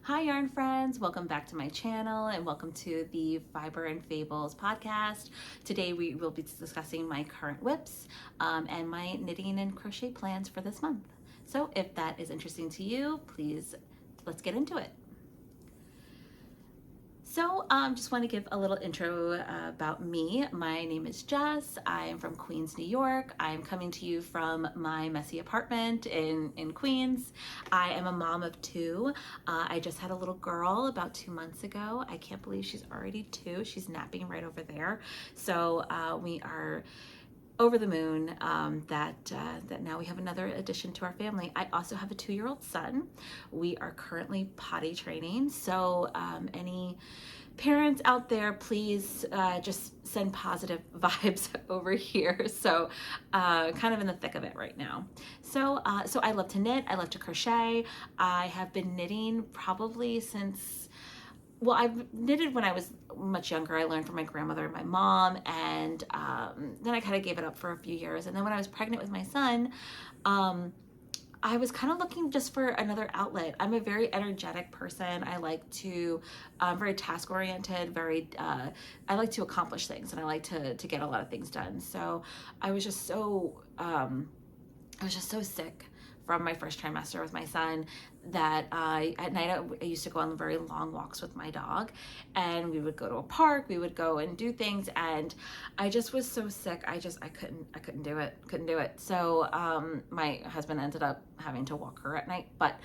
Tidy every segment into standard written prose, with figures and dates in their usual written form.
Hi yarn friends, welcome back to my channel and welcome to the Fiber and Fables podcast. Today we will be discussing my current whips and my knitting and crochet plans for this month. So if that is interesting to you, please let's get into it. So just want to give a little intro about me. My name is Jess. I am from Queens, New York. I am coming to you from my messy apartment in Queens. I am a mom of two. I just had a little girl about 2 months ago. I can't believe she's already 2. She's napping right over there. So we are over the moon that now we have another addition to our family. I also have a 2-year-old son. We are currently potty training, so any parents out there, please just send positive vibes over here. So kind of in the thick of it right now. So I love to knit. I love to crochet. I have been knitting probably since, well, I've knitted when I was much younger. I learned from my grandmother and my mom, and then I kind of gave it up for a few years. And then when I was pregnant with my son, I was kind of looking just for another outlet. I'm a very energetic person. I like to, very task oriented, I like to accomplish things, and I like to get a lot of things done. So I was just so sick from my first trimester with my son that at night I used to go on very long walks with my dog, and we would go to a park, we would go and do things, and I just was so sick. I couldn't do it. So my husband ended up having to walk her at night, but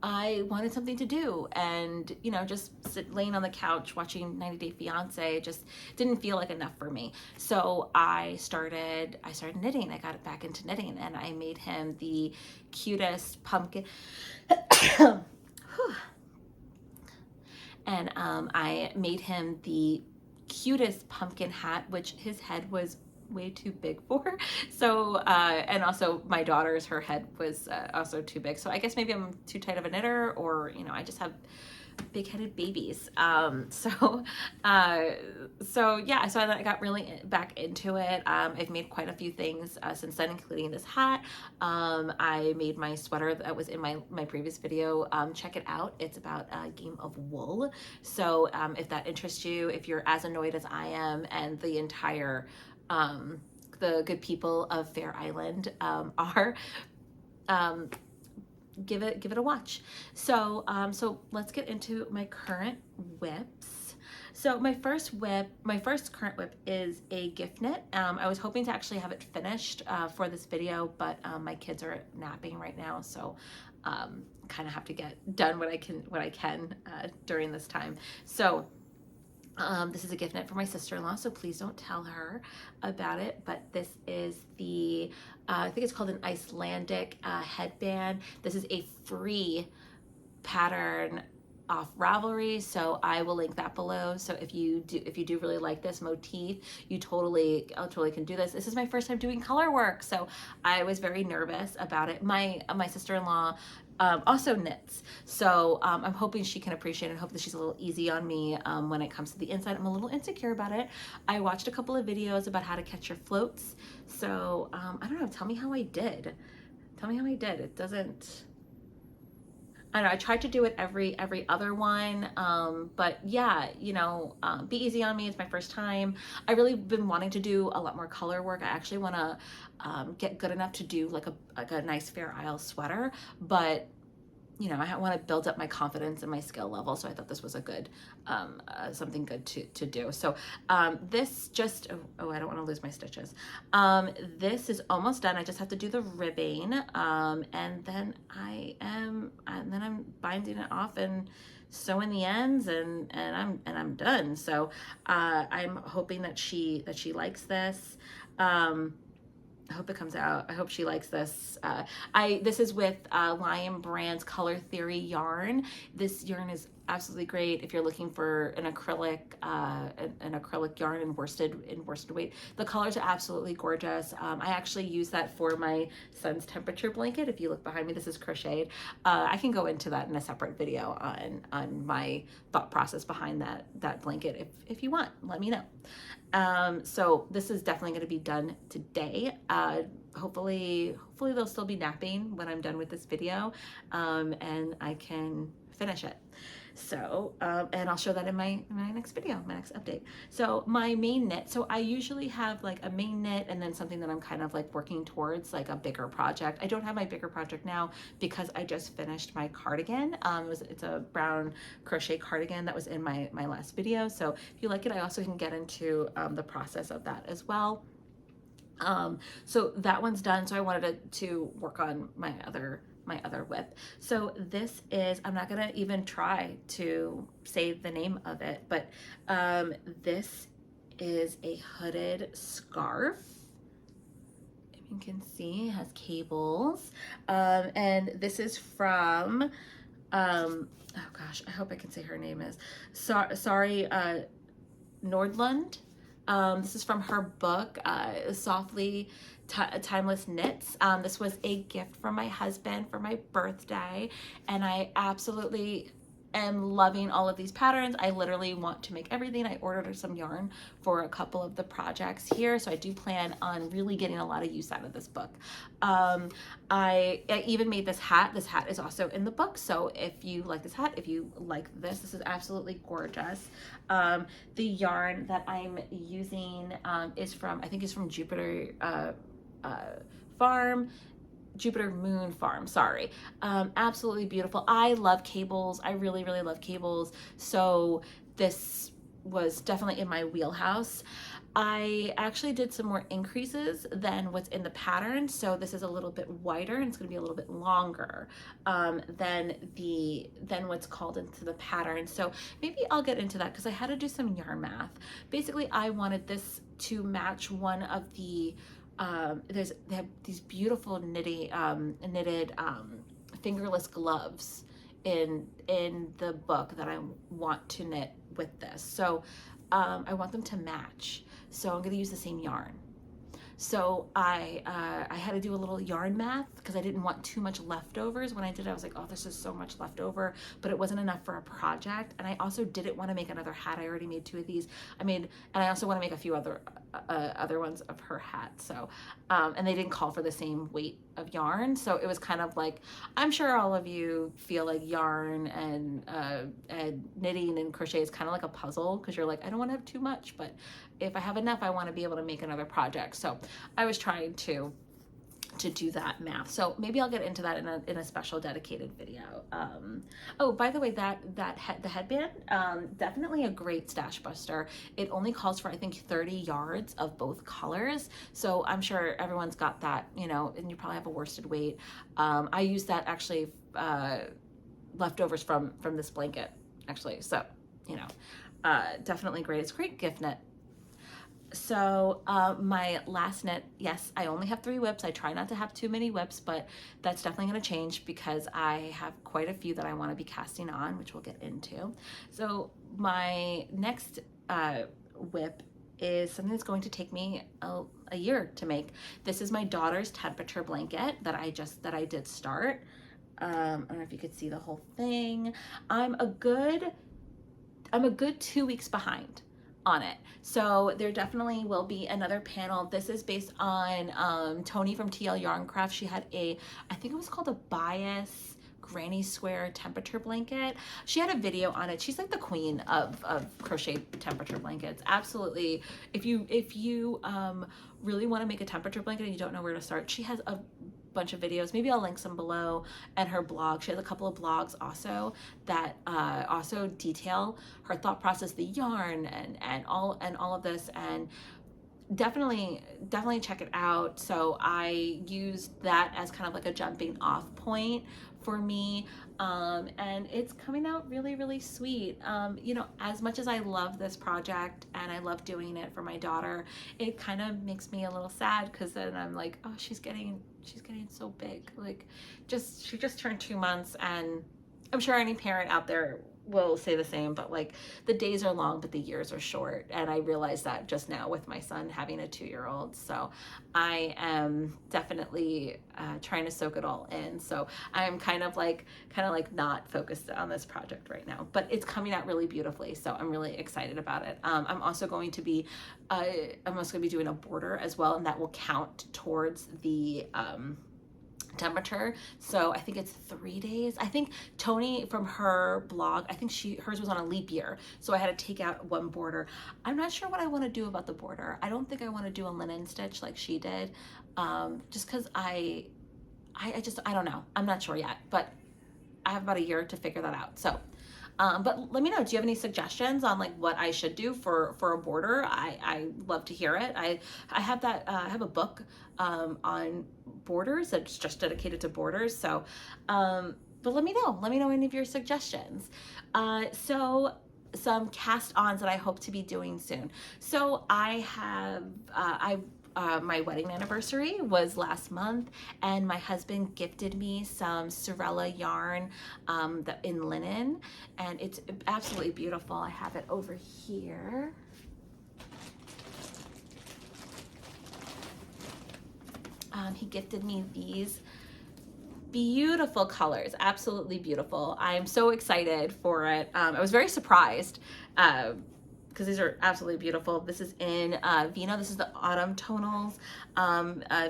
I wanted something to do, and just laying on the couch watching 90 Day Fiance just didn't feel like enough for me. So I started knitting. I got back into knitting, and I made him the cutest pumpkin and I made him the cutest pumpkin hat, which his head was way too big for. So and also my daughter's, her head was also too big. So I guess maybe I'm too tight of a knitter, or I just have big-headed babies. So yeah, so I got really back into it. I've made quite a few things since then, including this hat. I made my sweater that was in my previous video. Check it out. It's about a game of wool. So if that interests you, if you're as annoyed as I am and the entire the good people of Fair Island are, give it a watch. So let's get into my current whips. So my first current whip is a gift knit. I was hoping to actually have it finished for this video, but my kids are napping right now, so kind of have to get done what I can during this time. So this is a gift knit for my sister-in-law, so please don't tell her about it. But this is the, I think it's called an Icelandic headband. This is a free pattern off Ravelry, so I will link that below. So if you do really like this motif, you totally can do this. This is my first time doing color work, so I was very nervous about it. My sister-in-law also knits, so I'm hoping she can appreciate it and hope that she's a little easy on me when it comes to the inside. I'm a little insecure about it. I watched a couple of videos about how to catch your floats, so I don't know, tell me how I did. It doesn't, I don't know, I tried to do it every other one, but yeah, be easy on me. It's my first time. I really been wanting to do a lot more color work. I actually want to get good enough to do like a nice Fair Isle sweater, but I want to build up my confidence and my skill level. So I thought this was a good, something good to do. So this just, oh, I don't want to lose my stitches. This is almost done. I just have to do the ribbing, and then I'm binding it off and sewing the ends, and I'm done. So I'm hoping that she likes this. I hope it comes out. I hope she likes this. This is with Lion Brand's Color Theory yarn. This yarn is absolutely great if you're looking for an acrylic yarn in worsted weight. The colors are absolutely gorgeous. I actually use that for my son's temperature blanket. If you look behind me, this is crocheted. I can go into that in a separate video on my thought process behind that blanket. If you want, let me know. So this is definitely going to be done today. hopefully they'll still be napping when I'm done with this video, and I can finish it. So, and I'll show that in my next video, my next update. So my main knit, so I usually have like a main knit and then something that I'm kind of like working towards, like a bigger project. I don't have my bigger project now because I just finished my cardigan. It's a brown crochet cardigan that was in my last video. So if you like it, I also can get into the process of that as well. So that one's done. So I wanted to work on my other whip. So this is, I'm not gonna even try to say the name of it, but this is a hooded scarf. If you can see, it has cables, and this is from oh gosh, I hope I can say her name is sorry, Nordlund. This is from her book, Softly Timeless Knits. This was a gift from my husband for my birthday, and I absolutely am loving all of these patterns. I literally want to make everything. I ordered some yarn for a couple of the projects here, so I do plan on really getting a lot of use out of this book. I even made this hat. This hat is also in the book, so if you like this hat, if you like this is absolutely gorgeous. The yarn that I'm using is from, I think it's from Jupiter Jupiter Moon Farm, sorry. Absolutely beautiful. I love cables. I really, really love cables. So this was definitely in my wheelhouse. I actually did some more increases than what's in the pattern. So this is a little bit wider and it's gonna be a little bit longer than what's called into the pattern. So maybe I'll get into that because I had to do some yarn math. Basically, I wanted this to match one of the they have these beautiful knitted fingerless gloves in the book that I want to knit with this. So I want them to match. So I'm going to use the same yarn. So I had to do a little yarn math because I didn't want too much leftovers. When I did it, I was like, oh, this is so much leftover, but it wasn't enough for a project. And I also didn't want to make another hat. I already made 2 of these. And I also want to make a few other ones of her hat. So, and they didn't call for the same weight of yarn. So it was kind of like, I'm sure all of you feel like yarn and knitting and crochet is kind of like a puzzle because you're like, I don't want to have too much, but if I have enough, I want to be able to make another project. So I was trying to do that math. So maybe I'll get into that in a special dedicated video. Oh, by the way, the headband, definitely a great stash buster. It only calls for, I think, 30 yards of both colors. So I'm sure everyone's got that, you know, and you probably have a worsted weight. I use that actually, leftovers from this blanket actually. So, you know, definitely great. It's a great gift knit. So my last knit, yes, I only have 3 whips. I try not to have too many whips, but that's definitely going to change because I have quite a few that I want to be casting on, which we'll get into. So my next whip is something that's going to take me a year to make. This is my daughter's temperature blanket that I did start. I don't know if you could see the whole thing. I'm a good 2 weeks behind on it. So there definitely will be another panel. This is based on Tony from TL Yarncraft. She had I think it was called a Bias granny square temperature blanket. She had a video on it. She's like the queen of crochet temperature blankets. Absolutely. If you really want to make a temperature blanket and you don't know where to start, she has a bunch of videos. Maybe I'll link some below, and her blog. She has a couple of blogs also that also detail her thought process, the yarn and all of this, and definitely check it out. So I used that as kind of like a jumping off point for me, and it's coming out really, really sweet. You know, as much as I love this project and I love doing it for my daughter, it kind of makes me a little sad because then I'm like, oh, she's getting so big. Like, she just turned 2 months, and I'm sure any parent out there will say the same, but like the days are long, but the years are short. And I realized that just now with my son having a 2-year-old. So I am definitely trying to soak it all in. So I'm kind of like not focused on this project right now, but it's coming out really beautifully. So I'm really excited about it. I'm also going to be doing a border as well, and that will count towards the temperature. So I think it's 3 days. I think Tony from her blog, I think hers was on a leap year, so I had to take out one border. I'm not sure what I want to do about the border. I don't think I want to do a linen stitch like she did, just because I don't know. I'm not sure yet, but I have about a year to figure that out. So but let me know, do you have any suggestions on like what I should do for a border? I love to hear it. I have that, I have a book on borders that's just dedicated to borders. So, but let me know any of your suggestions. So some cast-ons that I hope to be doing soon. So I have, my wedding anniversary was last month, and my husband gifted me some Sorella yarn in linen, and it's absolutely beautiful. I have it over here. He gifted me these beautiful colors, absolutely beautiful. I'm so excited for it. I was very surprised because these are absolutely beautiful. This is in Vino. This is the Autumn Tonals,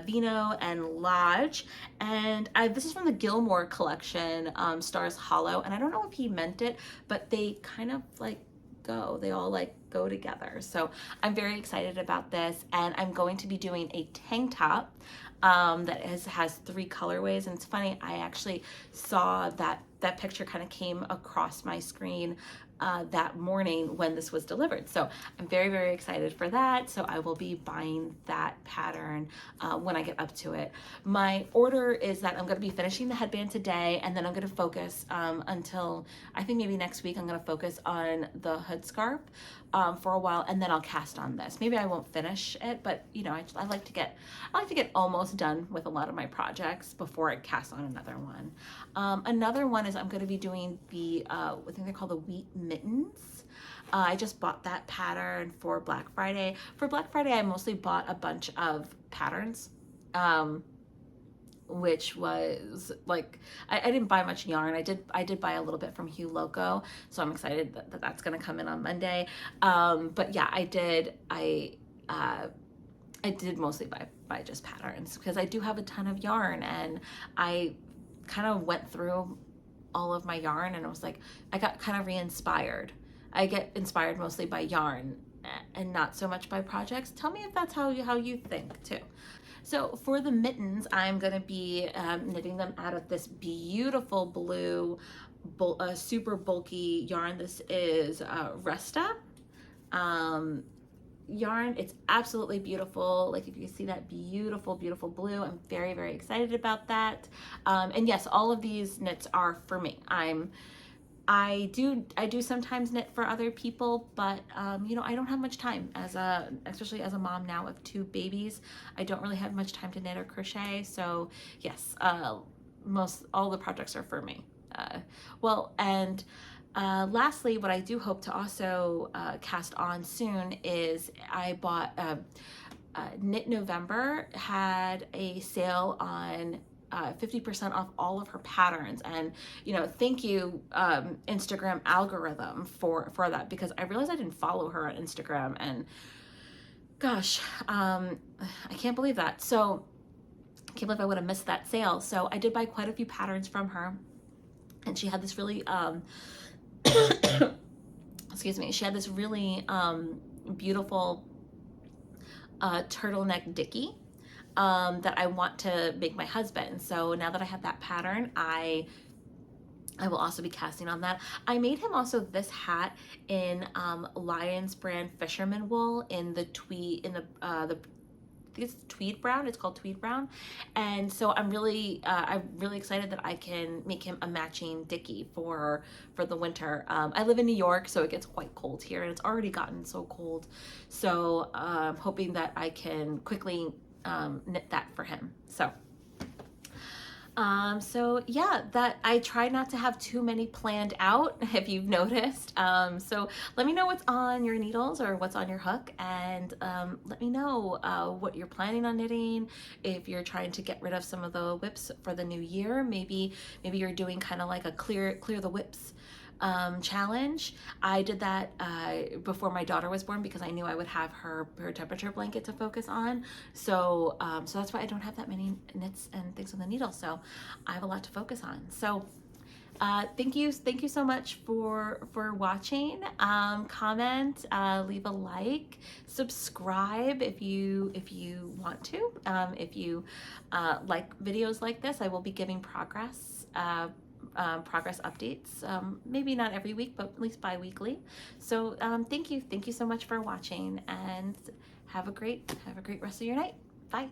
Vino and Lodge. And this is from the Gilmore collection, Stars Hollow. And I don't know if he meant it, but they kind of like they all like go together. So I'm very excited about this. And I'm going to be doing a tank top that has 3 colorways. And it's funny, I actually saw that picture kind of came across my screen that morning when this was delivered. So I'm very, very excited for that. So I will be buying that pattern when I get up to it. My order is that I'm going to be finishing the headband today, and then I'm going to focus until I think maybe next week. I'm going to focus on the hood scarf for a while, and then I'll cast on this. Maybe I won't finish it, but you know, I like to get almost done with a lot of my projects before I cast on another one. Another one is I'm going to be doing the I think they're called the wheat mittens. I just bought that pattern for Black Friday. For Black Friday, I mostly bought a bunch of patterns, which was like, I didn't buy much yarn. I did buy a little bit from Hugh Loco, so I'm excited that that's going to come in on Monday. But yeah, I did mostly buy just patterns because I do have a ton of yarn, and I kind of went through all of my yarn and I was like, I got kind of re-inspired. I get inspired mostly by yarn and not so much by projects. Tell me if that's how you think too. So for the mittens, I'm going to be knitting them out of this beautiful blue, super bulky yarn. This is Resta yarn. It's absolutely beautiful. Like if you see that beautiful, beautiful blue, I'm very, very excited about that. And yes, all of these knits are for me. I do sometimes knit for other people, but you know, I don't have much time especially as a mom now of 2 babies. I don't really have much time to knit or crochet. So yes, all the projects are for me. Lastly, what I do hope to also cast on soon is I bought Knit November had a sale on 50% off all of her patterns, and you know, thank you Instagram algorithm for that, because I realized I didn't follow her on Instagram, and gosh, I can't believe that. So I can't believe I would have missed that sale. So I did buy quite a few patterns from her, and she had this really excuse me, she had this really beautiful turtleneck dickie that I want to make my husband. So now that I have that pattern, I will also be casting on that. I made him also this hat in Lions brand fisherman wool in the tweed, in the I think it's tweed brown. It's called tweed brown. And so I'm really excited that I can make him a matching dickie for the winter. I live in New York, so it gets quite cold here, and it's already gotten so cold. So I'm hoping that I can quickly knit that for him. So So yeah, that I try not to have too many planned out, if you've noticed. So let me know what's on your needles or what's on your hook, and let me know what you're planning on knitting. If you're trying to get rid of some of the whips for the new year, maybe you're doing kind of like a clear the whips challenge. I did that before my daughter was born because I knew I would have her temperature blanket to focus on. So that's why I don't have that many knits and things on the needle. So I have a lot to focus on. So thank you so much for watching. Comment, leave a like, subscribe if you want to. If you like videos like this, I will be giving progress updates, maybe not every week, but at least bi-weekly. So thank you so much for watching, and have a great rest of your night. Bye.